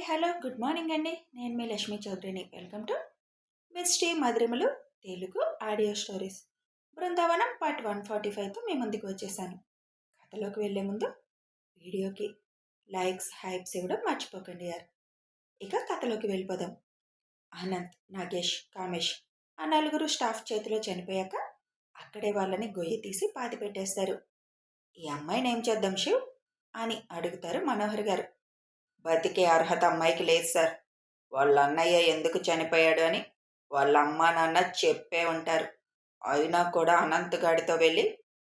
Hi hello good morning అండి. నేను మీ లక్ష్మీ చౌదరిని. వెల్కమ్ టు మిస్టీ మధురిమలు Telugu audio stories. Brindavanam part 145తో మీ ముందుకు వచ్చేసాను. కథలోకి వెళ్ళే ముందు వీడియోకి లైక్స్ హైప్స్ ఇవ్వడం మర్చిపోకండి యార్. ఇక కథలోకి వెళ్ళిపోదాం. అనంత్, నాగేష్, కామేష్ ఆ నలుగురు స్టాఫ్ చేతిలో చనిపోయాక అక్కడే వాళ్ళని గొయ్యి తీసి పాతి పెట్టేస్తారు. ఈ అమ్మాయిని ఏం చేద్దాం శివ్ అని అడుగుతారు మనోహర్ గారు. బతికే అర్హత అమ్మాయికి లేదు సార్. వాళ్ళ అన్నయ్య ఎందుకు చనిపోయాడు అని వాళ్ళ అమ్మా నాన్న చెప్పే ఉంటారు. అయినా కూడా అనంత్ గాడితో వెళ్ళి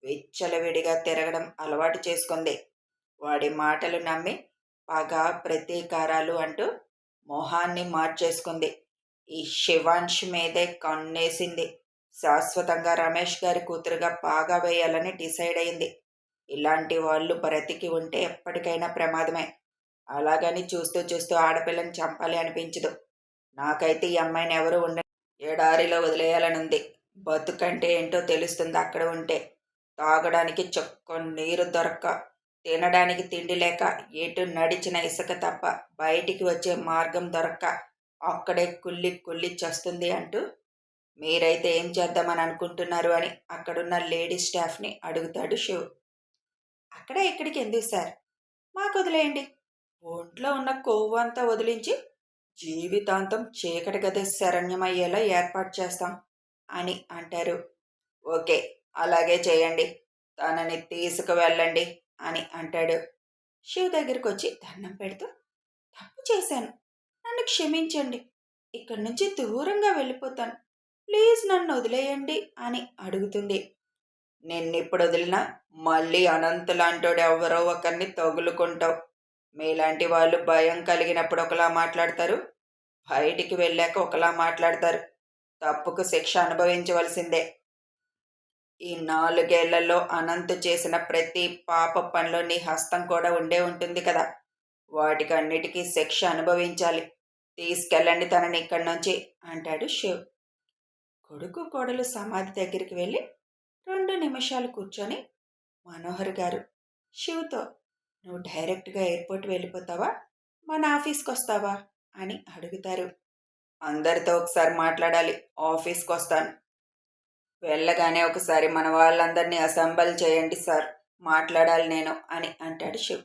విచ్చలవిడిగా తిరగడం అలవాటు చేసుకుంది. వాడి మాటలు నమ్మి పగ ప్రతీకారాలు అంటూ మొహాన్ని మార్చేసుకుంది. ఈ శివాంష్ మీదే కన్నేసింది. శాశ్వతంగా రమేష్ గారి కూతురుగా బాగా వేయాలని డిసైడ్ అయింది. ఇలాంటి వాళ్ళు బ్రతికి ఉంటే ఎప్పటికైనా ప్రమాదమే. అలాగని చూస్తూ చూస్తూ ఆడపిల్లని చంపాలి అనిపించదు. నాకైతే ఈ అమ్మాయిని ఎవరు ఎడారిలో వదిలేయాలనుంది. బతుకంటే ఏంటో తెలుస్తుంది అక్కడ ఉంటే. తాగడానికి చొక్క నీరు దొరక్క, తినడానికి తిండి లేక, ఎటు నడిచిన ఇసుక తప్ప బయటికి వచ్చే మార్గం దొరక్క అక్కడే కుళ్ళి కుళ్ళి చస్తుంది అంటూ మీరైతే ఏం చేద్దామని అనుకుంటున్నారు అని అక్కడున్న లేడీ స్టాఫ్ని అడుగుతాడు శివ్. అక్కడ ఇక్కడికి ఎందుకు సార్, మాకు వదిలేయండి. ఒంట్లో ఉన్న కొవ్వు అంతా వదిలించి జీవితాంతం చీకటి గది శరణ్యమయ్యేలా ఏర్పాటు చేస్తాం అని అంటారు. ఓకే, అలాగే చేయండి. తనని తీసుకువెళ్ళండి అని అంటాడు. శివ్ దగ్గరికి వచ్చి దండం పెడుతూ, తప్పు చేశాను, నన్ను క్షమించండి, ఇక్కడి నుంచి దూరంగా వెళ్ళిపోతాను, ప్లీజ్ నన్ను వదిలేయండి అని అడుగుతుంది. నిన్నిప్పుడు వదిలినా మళ్ళీ అనంత్ లాంటోడు ఎవరో ఒకరిని తగులుకుంటావు. మీలాంటి వాళ్ళు భయం కలిగినప్పుడు ఒకలా మాట్లాడతారు, బయటికి వెళ్ళాక ఒకలా మాట్లాడతారు. తప్పుకు శిక్ష అనుభవించవలసిందే. ఈ 4 ఏళ్లలో అనంత్ చేసిన ప్రతి పాప పనిలో నీ హస్తం కూడా ఉండే ఉంటుంది కదా. వాటికన్నిటికీ శిక్ష అనుభవించాలి. తీసుకెళ్ళండి తనని ఇక్కడి నుంచి అంటాడు శివ్. కొడుకు కోడలు సమాధి దగ్గరికి వెళ్ళి 2 నిమిషాలు కూర్చొని మనోహర్ గారు శివ్తో, నువ్వు డైరెక్ట్గా ఎయిర్పోర్ట్ వెళ్ళిపోతావా, మన ఆఫీస్కి వస్తావా అని అడుగుతారు. అందరితో ఒకసారి మాట్లాడాలి, ఆఫీస్కి వస్తాను. వెళ్ళగానే ఒకసారి మన వాళ్ళందరినీ అసెంబల్ చేయండి సార్, మాట్లాడాలి నేను అని అంటాడు శివ్.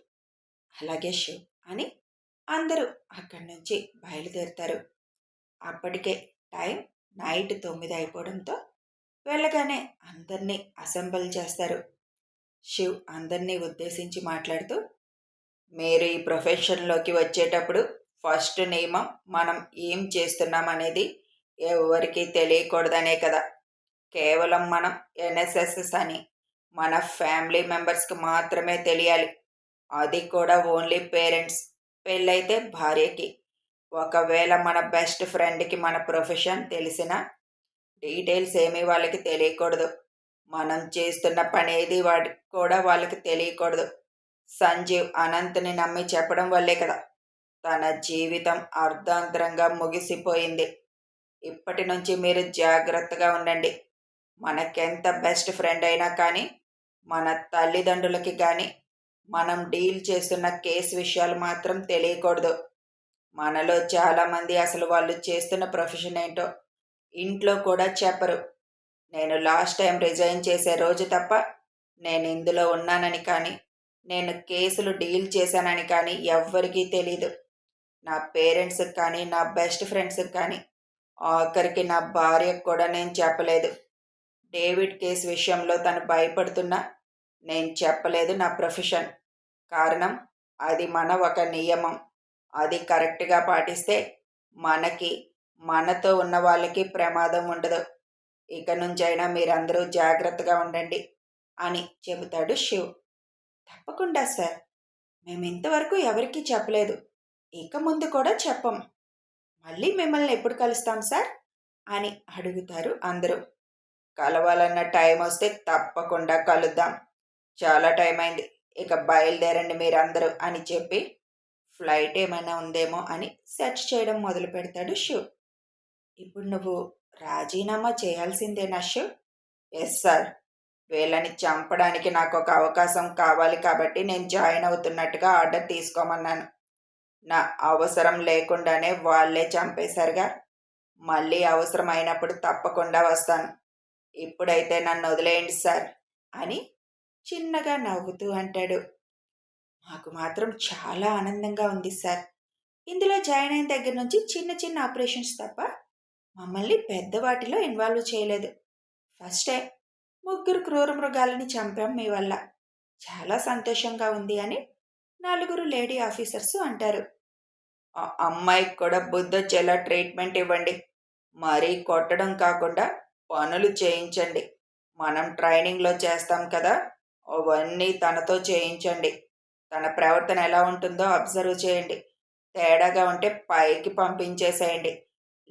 అలాగే శివ్ అని అందరూ అక్కడి నుంచి బయలుదేరుతారు. అప్పటికే టైం నైట్ 9 అయిపోవడంతో వెళ్ళగానే అందరినీ అసెంబల్ చేస్తారు. శివ్ అందరినీ ఉద్దేశించి మాట్లాడుతూ, మీరు ఈ ప్రొఫెషన్లోకి వచ్చేటప్పుడు ఫస్ట్ నియమం మనం ఏం చేస్తున్నాం అనేది ఎవరికీ తెలియకూడదనే కదా. కేవలం మనం ఎన్ఎస్ఎస్ఎస్ అని మన ఫ్యామిలీ మెంబర్స్కి మాత్రమే తెలియాలి. అది కూడా ఓన్లీ పేరెంట్స్, పెళ్ళైతే భార్యకి. ఒకవేళ మన బెస్ట్ ఫ్రెండ్కి మన ప్రొఫెషన్ తెలిసినా డీటెయిల్స్ ఏమీ వాళ్ళకి తెలియకూడదు. మనం చేస్తున్న పని ఏది వాడి కూడా వాళ్ళకి తెలియకూడదు. సంజీవ్ అనంత్ని నమ్మి చెప్పడం వల్లే కదా తన జీవితం అర్ధాంతరంగా ముగిసిపోయింది. ఇప్పటి నుంచి మీరు జాగ్రత్తగా ఉండండి. మనకెంత బెస్ట్ ఫ్రెండ్ అయినా కానీ మన తల్లిదండ్రులకి కానీ మనం డీల్ చేస్తున్న కేసు విషయాలు మాత్రం తెలియకూడదు. మనలో చాలామంది అసలు వాళ్ళు చేస్తున్న ప్రొఫెషన్ ఏంటో ఇంట్లో కూడా చెప్పరు. నేను లాస్ట్ టైం రిజైన్ చేసే రోజు తప్ప నేను ఇందులో ఉన్నానని కానీ నేను కేసులు డీల్ చేశానని కానీ ఎవ్వరికీ తెలీదు. నా పేరెంట్స్కి కానీ నా బెస్ట్ ఫ్రెండ్స్కి కానీ ఆఖరికి నా భార్యకు కూడా నేను చెప్పలేదు. డేవిడ్ కేసు విషయంలో తను భయపడుతున్నా నేను చెప్పలేదు నా ప్రొఫెషన్. కారణం అది మన ఒక నియమం. అది కరెక్ట్గా పాటిస్తే మనకి, మనతో ఉన్న వాళ్ళకి ప్రమాదం ఉండదు. ఇక నుంచైనా మీరందరూ జాగ్రత్తగా ఉండండి అని చెబుతాడు శివ్. తప్పకుండా సార్, మేము ఇంతవరకు ఎవరికీ చెప్పలేదు, ఇక ముందు కూడా చెప్పం. మళ్ళీ మిమ్మల్ని ఎప్పుడు కలుస్తాం సార్ అని అడుగుతారు అందరూ. కలవాలన్న టైం వస్తే తప్పకుండా కలుద్దాం. చాలా టైం అయింది, ఇక బయలుదేరండి మీరందరూ అని చెప్పి ఫ్లైట్ ఏమైనా ఉందేమో అని సెర్చ్ చేయడం మొదలు పెడతాడు శివ్. ఇప్పుడు నువ్వు రాజీనామా చేయాల్సిందేనా శివ్? ఎస్ సార్, వీళ్ళని చంపడానికి నాకు ఒక అవకాశం కావాలి కాబట్టి నేను జాయిన్ అవుతున్నట్టుగా ఆర్డర్ తీసుకోమన్నాను. నా అవసరం లేకుండానే వాళ్ళే చంపేశారుగా. మళ్ళీ అవసరమైనప్పుడు తప్పకుండా వస్తాను. ఇప్పుడైతే నన్ను వదిలేయండి సార్ అని చిన్నగా నవ్వుతూ అంటాడు. మాకు మాత్రం చాలా ఆనందంగా ఉంది సార్. ఇందులో జాయిన్ అయిన దగ్గర నుంచి చిన్న చిన్న ఆపరేషన్స్ తప్ప మమ్మల్ని పెద్ద వాటిలో ఇన్వాల్వ్ చేయలేదు. ఫస్ట్ టైం ముగ్గురు క్రూర మృగాలని చంపాం మీ వల్ల. చాలా సంతోషంగా ఉంది అని నలుగురు లేడీ ఆఫీసర్స్ అంటారు. అమ్మాయికి కూడా బుద్ధొచ్చేలా ట్రీట్మెంట్ ఇవ్వండి. మరీ కొట్టడం కాకుండా పనులు చేయించండి. మనం ట్రైనింగ్లో చేస్తాం కదా, అవన్నీ తనతో చేయించండి. తన ప్రవర్తన ఎలా ఉంటుందో అబ్జర్వ్ చేయండి. తేడాగా ఉంటే పైకి పంపించేసేయండి.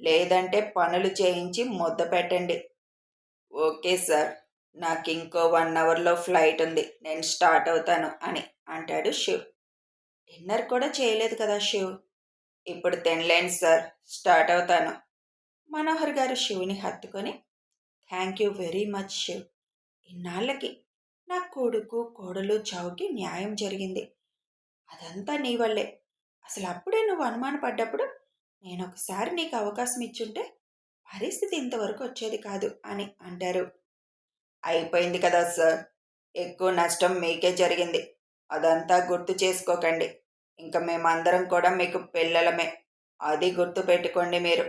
లేదంటే పనులు చేయించి ముద్ద పెట్టండి. ఓకే సార్, నాకు ఇంకో 1 అవర్లో ఫ్లైట్ ఉంది, నేను స్టార్ట్ అవుతాను అని అంటాడు శివ్. డిన్నర్ కూడా చేయలేదు కదా శివ్. ఇప్పుడు తినలేను సార్, స్టార్ట్ అవుతాను. మనోహర్ గారు శివుని హత్తుకొని, thank you very much Shiv. ఇన్నాళ్ళకి నా కొడుకు కోడలు చావుకి న్యాయం జరిగింది. అదంతా నీ వల్లే. అసలు అప్పుడే నువ్వు అనుమానపడ్డప్పుడు నేను ఒకసారి నీకు అవకాశం ఇచ్చుంటే పరిస్థితి ఇంతవరకు వచ్చేది కాదు అని అంటారు. అయిపోయింది కదా సార్, ఎక్కువ నష్టం మీకే జరిగింది. అదంతా గుర్తు చేసుకోకండి. ఇంకా మేమందరం కూడా మీకు పిల్లలమే, అది గుర్తు పెట్టుకోండి. మీరు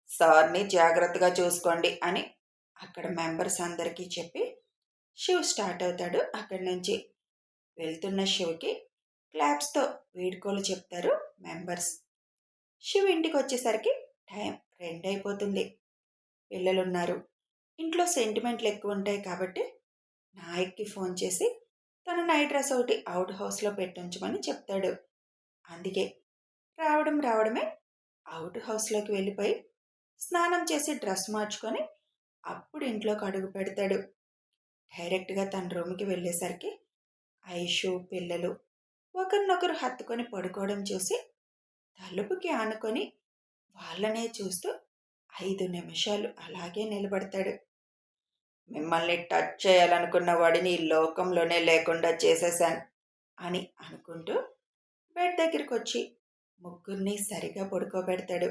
సార్ని జాగ్రత్తగా చూసుకోండి అని అక్కడ మెంబర్స్ అందరికీ చెప్పి శివ్ స్టార్ట్ అవుతాడు. అక్కడి నుంచి వెళ్తున్న శివ్కి క్లాప్స్తో వీడ్కోలు చెప్తారు మెంబర్స్. శివ్ ఇంటికి వచ్చేసరికి టైం 2 అయిపోతుంది. పిల్లలున్నారు. ఇంట్లో సెంటిమెంట్లు ఎక్కువ ఉంటాయి కాబట్టి నాయక్కి ఫోన్ చేసి తన నైట్ డ్రెస్ ఒకటి అవుట్ హౌస్లో పెట్టించమని చెప్తాడు. అందుకే రావడమే అవుట్ హౌస్లోకి వెళ్ళిపోయి స్నానం చేసి డ్రెస్ మార్చుకొని అప్పుడు ఇంట్లోకి అడుగు పెడతాడు. డైరెక్ట్గా తన రూమ్కి వెళ్ళేసరికి ఐషు పిల్లలు ఒకరినొకరు హత్తుకొని పడుకోవడం చూసి తలుపుకి ఆనుకొని వాళ్ళనే చూస్తూ 5 నిమిషాలు అలాగే నిలబడతాడు. మిమ్మల్ని టచ్ చేయాలనుకున్న వాడిని ఈ లోకంలోనే లేకుండా చేసేశాను అని అనుకుంటూ బెడ్ దగ్గరికి వచ్చి ముగ్గురిని సరిగా పడుకోబెడతాడు.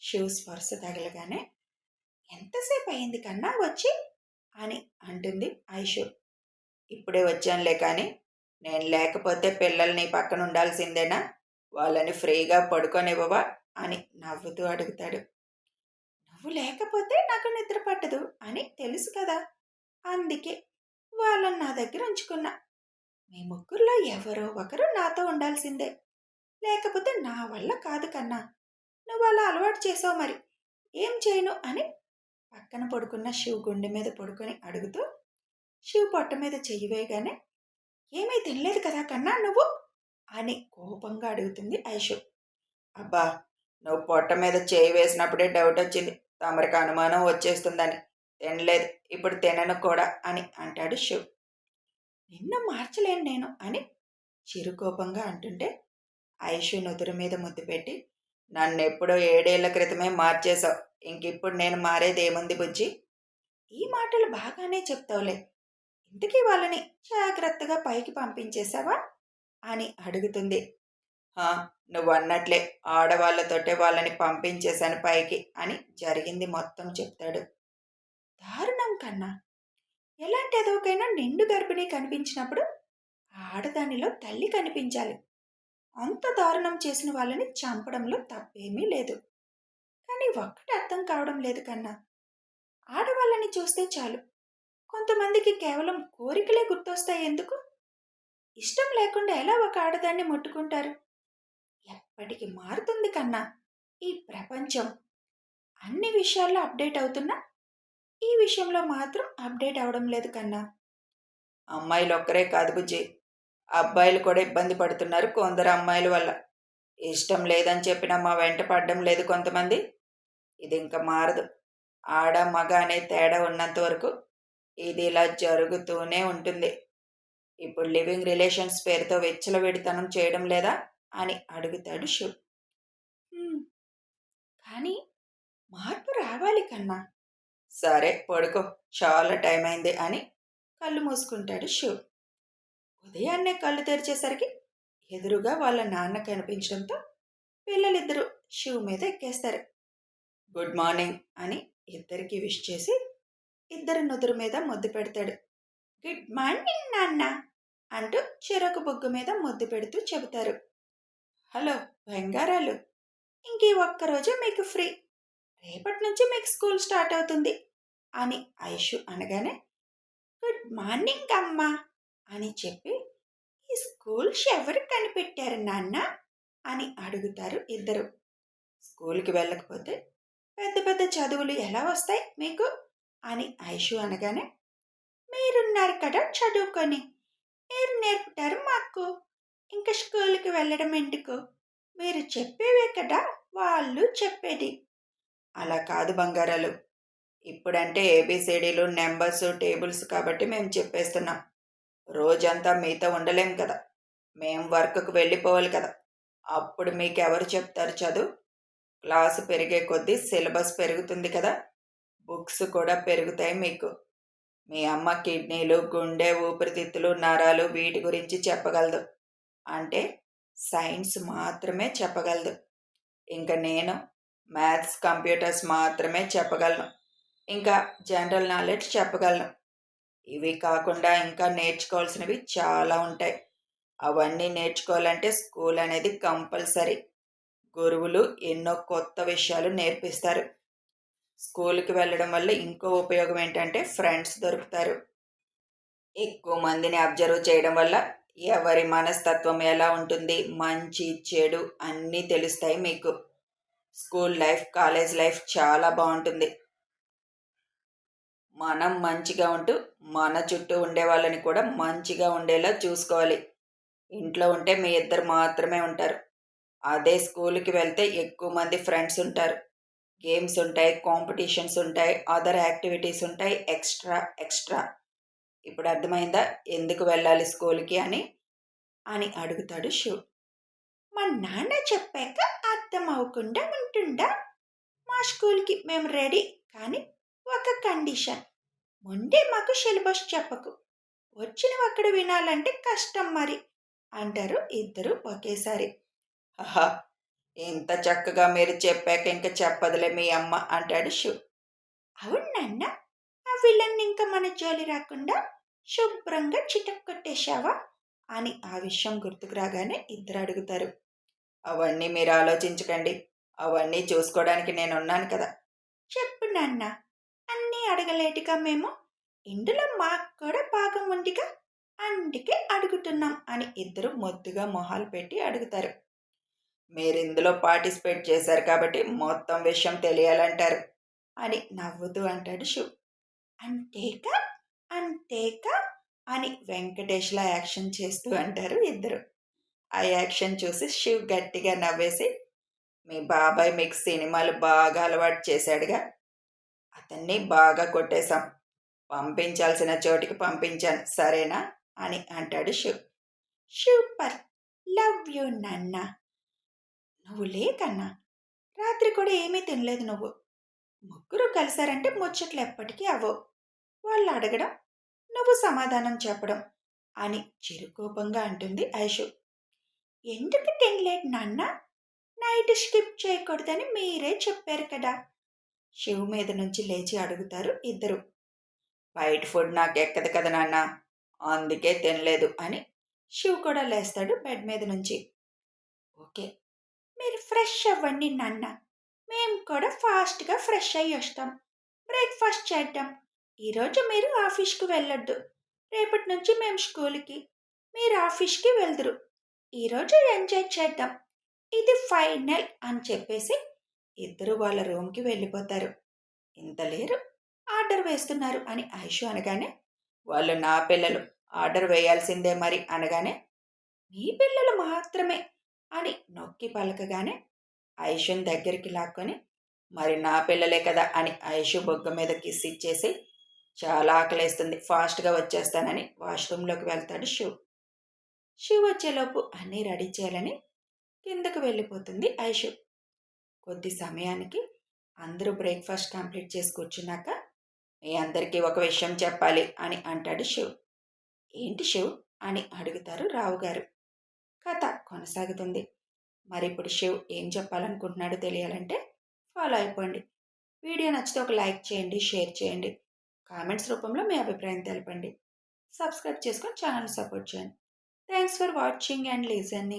శివ్ స్పర్శ తగలగానే ఎంతసేపు అయింది కన్నా వచ్చి అని అంటుంది ఐషు. ఇప్పుడే వచ్చానులే, కానీ నేను లేకపోతే పిల్లలు నీ పక్కన ఉండాల్సిందేనా? వాళ్ళని ఫ్రీగా పడుకోనివ్వవా అని నవ్వుతూ అడుగుతాడు. నువ్వు లేకపోతే నాకు నిద్ర పట్టదు అని తెలుసు కదా, అందుకే వాళ్ళని నా దగ్గర ఉంచుకున్నా. మీ ముగ్గురులో ఎవరో ఒకరు నాతో ఉండాల్సిందే, లేకపోతే నా వల్ల కాదు కన్నా. నువ్వు అలా అలవాటు చేసావు, మరి ఏం చేయను అని పక్కన పడుకున్న శివ్ గుండె మీద పడుకొని అడుగుతూ శివ్ పొట్ట మీద చెయ్యి వేయగానే ఏమీ తినలేదు కదా కన్నా నువ్వు అని కోపంగా అడుగుతుంది ఐషు. అబ్బా, నువ్వు పొట్ట మీద చేయి వేసినప్పుడే డౌట్ వచ్చింది, తమరికి అనుమానం వచ్చేస్తుందని. తినలేదు, ఇప్పుడు తినను కూడా అని అంటాడు శివ్. నిన్ను మార్చలేను నేను అని చిరుకోపంగా అంటుంటే ఐషు నుదురు మీద ముద్దు పెట్టి, నన్నెప్పుడో 7 ఏళ్ల క్రితమే మార్చేశావు, ఇంకిప్పుడు నేను మారేదేముంది బుజ్జి? ఈ మాటలు బాగానే చెప్తావులే, ఇంతకీ వాళ్ళని జాగ్రత్తగా పైకి పంపించేశావా అని అడుగుతుంది. నువ్వు అన్నట్లే ఆడవాళ్లతోటే వాళ్ళని పంపించేశాను పైకి అని జరిగింది మొత్తం చెప్తాడు. దారుణం కన్నా, ఎలాంటి ఎదవకైనా నిండు గర్భిణి కనిపించినప్పుడు ఆడదానిలో తల్లి కనిపించాలి. అంత దారుణం చేసిన వాళ్ళని చంపడంలో తప్పేమీ లేదు. కానీ ఒక్కటి అర్థం కావడం లేదు కన్నా, ఆడవాళ్ళని చూస్తే చాలు కొంతమందికి కేవలం కోరికలే గుర్తొస్తాయి ఎందుకు? ఇష్టం లేకుండా ఎలా ఒక ఆడదాన్ని ముట్టుకుంటారు? ఎప్పటికి మారుతుంది కన్నా ఈ ప్రపంచం. అన్ని విషయాల్లో అప్డేట్ అవుతున్నా ఈ విషయంలో మాత్రం అప్డేట్ అవడం లేదు కన్నా. అమ్మాయిలు ఒక్కరే కాదు బుజ్జి, అబ్బాయిలు కూడా ఇబ్బంది పడుతున్నారు కొందరు అమ్మాయిల వల్ల. ఇష్టం లేదని చెప్పినా మా వెంట పడడం లేదు కొంతమంది. ఇది ఇంకా మారదు. ఆడ మగ అనే తేడా ఉన్నంత వరకు ఇది ఇలా జరుగుతూనే ఉంటుంది. ఇప్పుడు లివింగ్ రిలేషన్స్ పేరుతో విచ్చలవిడితనం చేయడం లేదా అని అడుగుతాడు శివ్. కానీ మార్పు రావాలి కన్నా. సరే పడుకో, చాలా టైం అయింది అని కళ్ళు మూసుకుంటాడు శివ్. ఉదయాన్నే కళ్ళు తెరిచేసరికి ఎదురుగా వాళ్ళ నాన్న కనిపించడంతో పిల్లలిద్దరూ శివ్ మీద ఎక్కేస్తారు. గుడ్ మార్నింగ్ అని ఇద్దరికి విష్ చేసి ఇద్దరి నుదురు మీద ముద్దు పెడతాడు. గుడ్ మార్నింగ్ నాన్న అంటూ చెరొక బొగ్గు మీద ముద్దు పెడుతూ చెబుతారు. హలో బంగారాలు, ఇంక ఈ ఒక్కరోజు మీకు ఫ్రీ, రేపటి నుంచి మీకు స్కూల్ స్టార్ట్ అవుతుంది అని ఐషు అనగానే గుడ్ మార్నింగ్ అమ్మా అని చెప్పి ఈ స్కూల్స్ ఎవరు కనిపెట్టారు నాన్న అని అడుగుతారు ఇద్దరు. స్కూల్కి వెళ్ళకపోతే పెద్ద పెద్ద చదువులు ఎలా వస్తాయి మీకు అని ఐషు అనగానే మీరున్నారు కదా చదువుకొని, మీరు నేర్పుతారు మాకు, ఇంకా స్కూల్కి వెళ్ళడం ఎందుకు, మీరు చెప్పేవే కదా వాళ్ళు చెప్పేది. అలా కాదు బంగారాలు, ఇప్పుడంటే ఏబిసిడీలు నెంబర్స్ టేబుల్స్ కాబట్టి మేము చెప్పేస్తున్నాం. రోజంతా మీతో ఉండలేం కదా, మేం వర్క్కు వెళ్ళిపోవాలి కదా, అప్పుడు మీకెవరు చెప్తారు చదువు. క్లాసు పెరిగే కొద్దీ సిలబస్ పెరుగుతుంది కదా, బుక్స్ కూడా పెరుగుతాయి మీకు. మీ అమ్మ కిడ్నీలు గుండె ఊపిరితిత్తులు నరాలు వీటి గురించి చెప్పగలదు, అంటే సైన్స్ మాత్రమే చెప్పగలదు. ఇంకా నేను మ్యాథ్స్ కంప్యూటర్స్ మాత్రమే చెప్పగలను, ఇంకా జనరల్ నాలెడ్జ్ చెప్పగలను. ఇవి కాకుండా ఇంకా నేర్చుకోవాల్సినవి చాలా ఉంటాయి. అవన్నీ నేర్చుకోవాలంటే స్కూల్ అనేది కంపల్సరీ. గురువులు ఎన్నో కొత్త విషయాలు నేర్పిస్తారు. స్కూల్కి వెళ్ళడం వల్ల ఇంకో ఉపయోగం ఏంటంటే ఫ్రెండ్స్ దొరుకుతారు. ఎక్కువ మందిని అబ్జర్వ్ చేయడం వల్ల ఎవరి మనస్తత్వం ఎలా ఉంటుంది, మంచి చెడు అన్నీ తెలుస్తాయి మీకు. స్కూల్ లైఫ్ కాలేజ్ లైఫ్ చాలా బాగుంటుంది. మనం మంచిగా ఉంటూ మన చుట్టూ ఉండే వాళ్ళని కూడా మంచిగా ఉండేలా చూసుకోవాలి. ఇంట్లో ఉంటే మీ ఇద్దరు మాత్రమే ఉంటారు. అదే స్కూల్కి వెళ్తే ఎక్కువ మంది ఫ్రెండ్స్ ఉంటారు. గేమ్స్ ఉంటాయి, కాంపిటీషన్స్ ఉంటాయి, అదర్ యాక్టివిటీస్ ఉంటాయి, ఎక్స్ట్రా ఎక్స్ట్రా. ఇప్పుడు అర్థమైందా ఎందుకు వెళ్ళాలి స్కూల్కి అని అని అడుగుతాడు శివ్. మా నాన్న చెప్పాక అర్థం అవ్వకుండా ఉంటుందా? మా స్కూల్కి మేము రెడీ, కానీ ఒక కండిషన్, ముందే మాకు సిలబస్ చెప్పకు, వచ్చినవి అక్కడ వినాలంటే కష్టం మరి అంటారు ఇద్దరు ఒకేసారి. హహా, ఇంత చక్కగా మీరు చెప్పాక ఇంక చెప్పదులే మీ అమ్మ అంటాడు శివ్. అవును నాన్న, ఆ విలన్ ఇంకా మన జోలి రాకుండా శుభ్రంగా చిటక్ కొట్టేశావా అని ఆ విషయం గుర్తుకు రాగానే ఇద్దరు అడుగుతారు. అవన్నీ మీరు ఆలోచించకండి, అవన్నీ చూసుకోవడానికి నేనున్నాను కదా. చెప్పు నాన్న, అన్నీ అడగలేటుగా మేము, ఇందులో మాకు కూడా భాగం ఉందిగా, అందుకే అడుగుతున్నాం అని ఇద్దరు మొద్దుగా మొహాలు పెట్టి అడుగుతారు. మీరు ఇందులో పార్టిసిపేట్ చేశారు కాబట్టి మొత్తం విషయం తెలియాలంటారు అని నవ్వుతూ అంటాడు శివ్. అంతేకా అంతేకా అని వెంకటేష్లా యాక్షన్ చేస్తూ అంటారు ఇద్దరు. ఆ యాక్షన్ చూసి శివ్ గట్టిగా నవ్వేసి, మీ బాబాయ్ మీకు సినిమాలు బాగా అలవాటు చేశాడుగా, అతన్ని బాగా కొట్టేశాం, పంపించాల్సిన చోటికి పంపించాను సరేనా అని అంటాడు శివ్. సూపర్, లవ్ యూ నాన్న. నువ్వు లేకన్నా, రాత్రి కూడా ఏమీ తినలేదు నువ్వు. ముగ్గురు కలిశారంటే ముచ్చట్లు ఎప్పటికీ అవ్వవు. వాళ్ళు అడగడం, నువ్వు సమాధానం చెప్పడం అని చిరుకోపంగా అంటుంది ఐషు. ఎందుకు తినలేదు నాన్న? నైట్ స్కిప్ చేయకూడదని మీరే చెప్పారు కదా. శివ్ మీద నుంచి లేచి అడుగుతారు ఇద్దరు. బయట ఫుడ్ నాకు ఎక్కదు కదా నాన్న, అందుకే తినలేదు అని శివ్ కూడా లేస్తాడు బెడ్ మీద నుంచి. ఓకే, మీరు ఫ్రెష్ అవ్వండి నాన్న, మేము కూడా ఫాస్ట్గా ఫ్రెష్ అయ్యి వస్తాం, బ్రేక్ఫాస్ట్ చేద్దాం. ఈరోజు మీరు ఆఫీస్కి వెళ్ళొద్దు, రేపటి నుంచి మేము స్కూల్కి, మీరు ఆఫీస్కి వెళ్దురు. ఈరోజు ఎంజాయ్ చేద్దాం, ఇది ఫైనల్ అని చెప్పేసి ఇద్దరు వాళ్ళ రూమ్కి వెళ్ళిపోతారు. ఇంత లేరు, ఆర్డర్ వేస్తున్నారు అని ఐషు అనగానే, వాళ్ళు నా పిల్లలు, ఆర్డర్ వేయాల్సిందే మరి అనగానే, మీ పిల్లలు మాత్రమే అని నొక్కి పలకగానే ఐషుని దగ్గరికి లాక్కొని, మరి నా పిల్లలే కదా అని ఐషు బొగ్గ మీద కిస్ ఇచ్చేసి, చాలా ఆకలేస్తుంది ఫాస్ట్గా వచ్చేస్తానని వాష్రూమ్లోకి వెళ్తాడు శివ్. శివ్ వచ్చేలోపు అన్నీ రెడీ చేయాలని కిందకు వెళ్ళిపోతుంది ఐషు. కొద్ది సమయానికి అందరూ బ్రేక్ఫాస్ట్ కంప్లీట్ చేసి కూర్చున్నాక, మీ అందరికీ ఒక విషయం చెప్పాలి అని అంటాడు శివ్. ఏంటి శివ్ అని అడుగుతారు రావు గారు. కథ కొనసాగుతుంది. మరి ఇప్పుడు శివ్ ఏం చెప్పాలనుకుంటున్నాడో తెలియాలంటే ఫాలో అయిపోండి. వీడియో నచ్చితే ఒక లైక్ చేయండి, షేర్ చేయండి. కామెంట్స్ రూపంలో మీ అభిప్రాయం తెలపండి. సబ్స్క్రైబ్ చేసుకొని ఛానల్ సపోర్ట్ చేయండి. Thanks for watching and listening.